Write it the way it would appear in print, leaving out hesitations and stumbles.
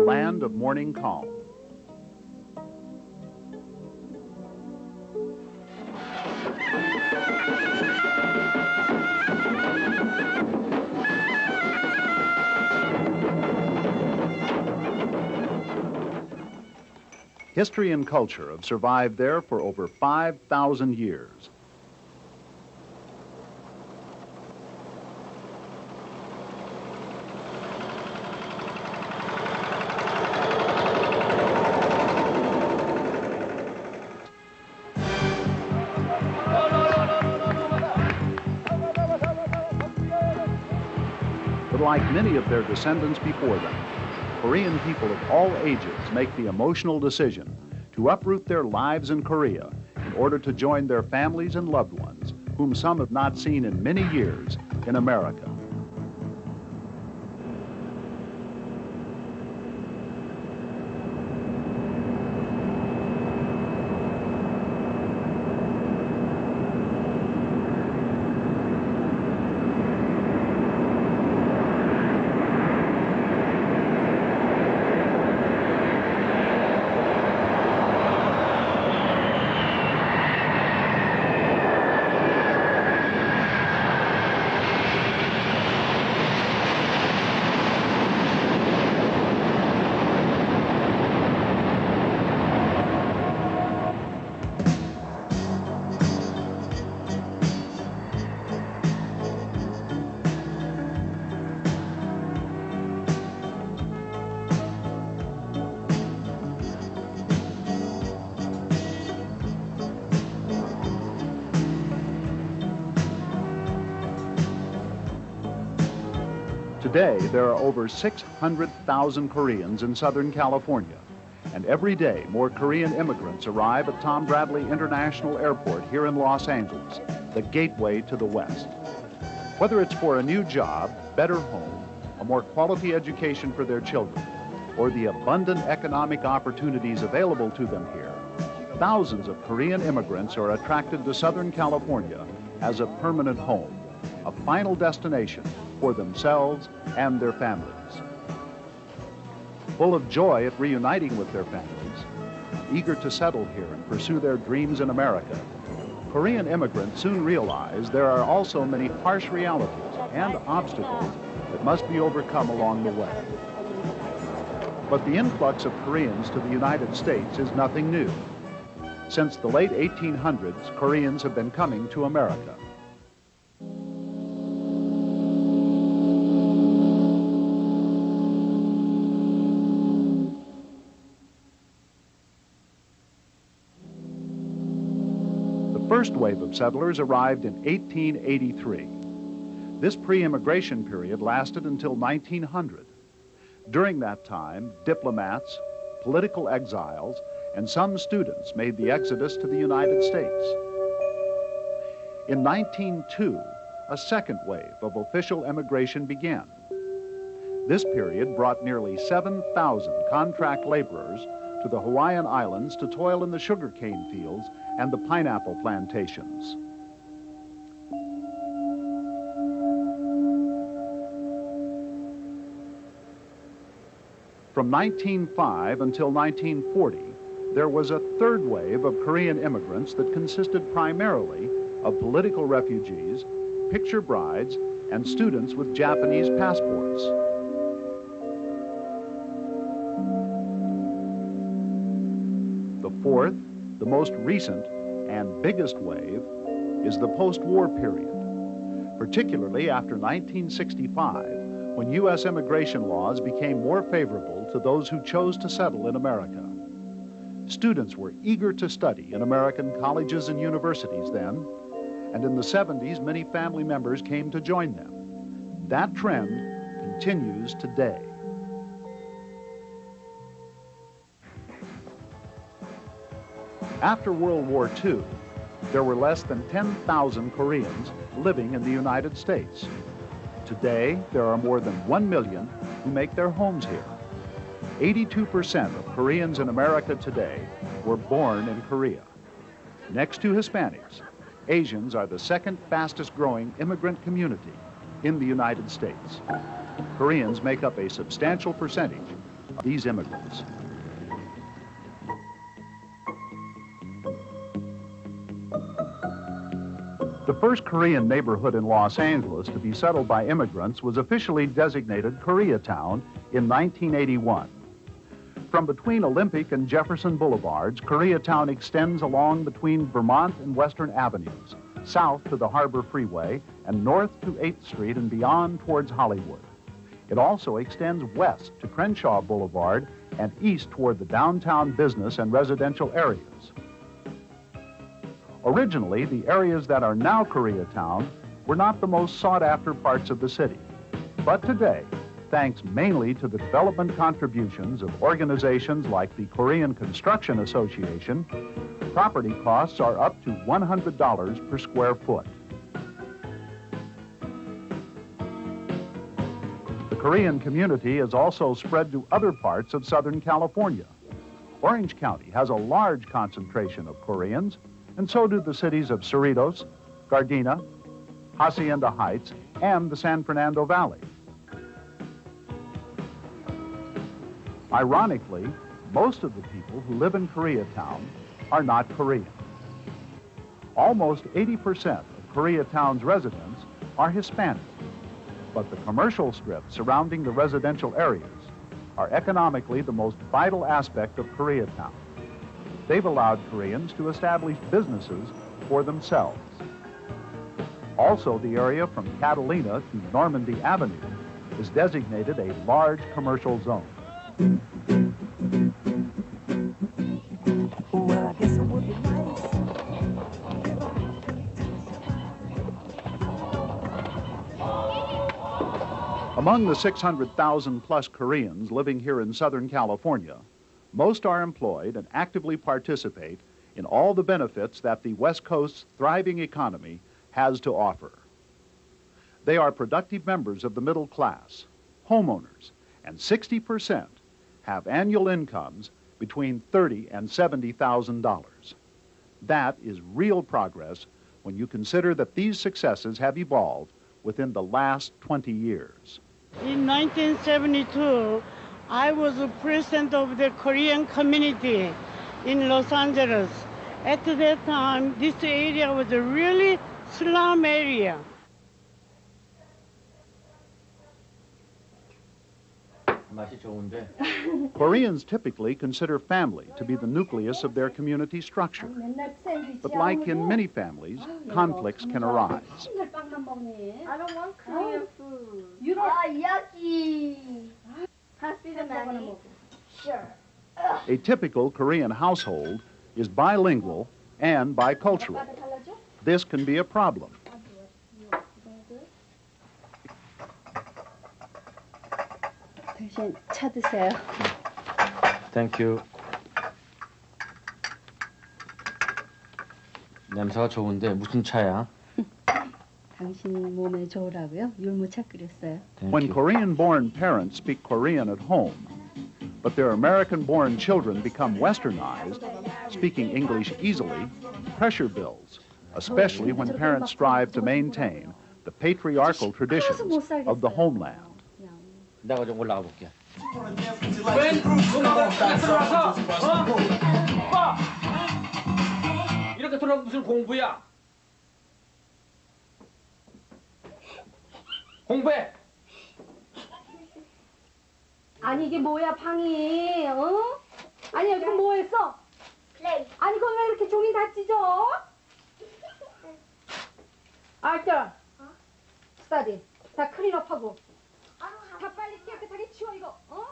land of morning calm. History and culture have survived there for over 5,000 years. But like many of their descendants before them, Korean people of all ages make the emotional decision to uproot their lives in Korea in order to join their families and loved ones, whom some have not seen in many years, in America. Today, there are over 600,000 Koreans in Southern California, and every day more Korean immigrants arrive at Tom Bradley International Airport here in Los Angeles, the gateway to the West. Whether it's for a new job, better home, a more quality education for their children, or the abundant economic opportunities available to them here, thousands of Korean immigrants are attracted to Southern California as a permanent home, a final destination for themselves and their families. Full of joy at reuniting with their families, eager to settle here and pursue their dreams in America, Korean immigrants soon realize there are also many harsh realities and obstacles that must be overcome along the way. But the influx of Koreans to the United States is nothing new. Since the late 1800s, Koreans have been coming to America. The first wave of settlers arrived in 1883. This pre-immigration period lasted until 1900. During that time, diplomats, political exiles, and some students made the exodus to the United States. In 1902, a second wave of official immigration began. This period brought nearly 7,000 contract laborers to the Hawaiian Islands to toil in the sugarcane fields and the pineapple plantations. From 1905 until 1940, there was a third wave of Korean immigrants that consisted primarily of political refugees, picture brides, and students with Japanese passports. The fourth, the most recent and biggest wave, is the post-war period, particularly after 1965, when U.S. immigration laws became more favorable to those who chose to settle in America. Students were eager to study in American colleges and universities then, and in the 70s, many family members came to join them. That trend continues today. After World War II, there were less than 10,000 Koreans living in the United States. Today, there are more than 1 million who make their homes here. 82% of Koreans in America today were born in Korea. Next to Hispanics, Asians are the second fastest growing immigrant community in the United States. Koreans make up a substantial percentage these immigrants. The first Korean neighborhood in Los Angeles to be settled by immigrants was officially designated Koreatown in 1981. From between Olympic and Jefferson Boulevards, Koreatown extends along between Vermont and Western Avenues, south to the Harbor Freeway, and north to 8th Street and beyond towards Hollywood. It also extends west to Crenshaw Boulevard and east toward the downtown business and residential areas. Originally, the areas that are now Koreatown were not the most sought-after parts of the city. But today, thanks mainly to the development contributions of organizations like the Korean Construction Association, property costs are up to $100 per square foot. The Korean community is also spread to other parts of Southern California. Orange County has a large concentration of Koreans, and so do the cities of Cerritos, Gardena, Hacienda Heights, and the San Fernando Valley. Ironically, most of the people who live in Koreatown are not Korean. Almost 80% of Koreatown's residents are Hispanic, but the commercial strips surrounding the residential areas are economically the most vital aspect of Koreatown. They've allowed Koreans to establish businesses for themselves. Also, the area from Catalina to Normandy Avenue is designated a large commercial zone. Well, I guess it would be nice. Among the 600,000 plus Koreans living here in Southern California, most are employed and actively participate in all the benefits that the West Coast's thriving economy has to offer. They are productive members of the middle class, homeowners, and 60% have annual incomes between $30,000 and $70,000. That is real progress when you consider that these successes have evolved within the last 20 years. In 1972, I was the president of the Korean community in Los Angeles. At that time, this area was a really slum area. Koreans typically consider family to be the nucleus of their community structure. But like in many families, conflicts can arise. I don't want Korean food. You don't? Yucky. Pass me the money. Sure. A typical Korean household is bilingual and bicultural. This can be a problem. 당신 차 드세요. Thank you. 냄새가 좋은데 무슨 차야? 당신 몸에 좋으라고요? 율무차 끓였어요. When Korean-born parents speak Korean at home, but their American-born children become westernized, speaking English easily, pressure builds, especially when parents strive to maintain the patriarchal traditions of the homeland. 내가 좀 올라가 볼게. 이렇게 돌아가면 무슨 공부야? 공부해. 아니 이게 뭐야 방이? 어? 아니 여기 뭐 했어? 플레이. 아니 그건 왜 이렇게 종이 다 찢어? 알죠? 스타디 다 클린업하고 다 빨리 깨끗하게 치워 이거 어?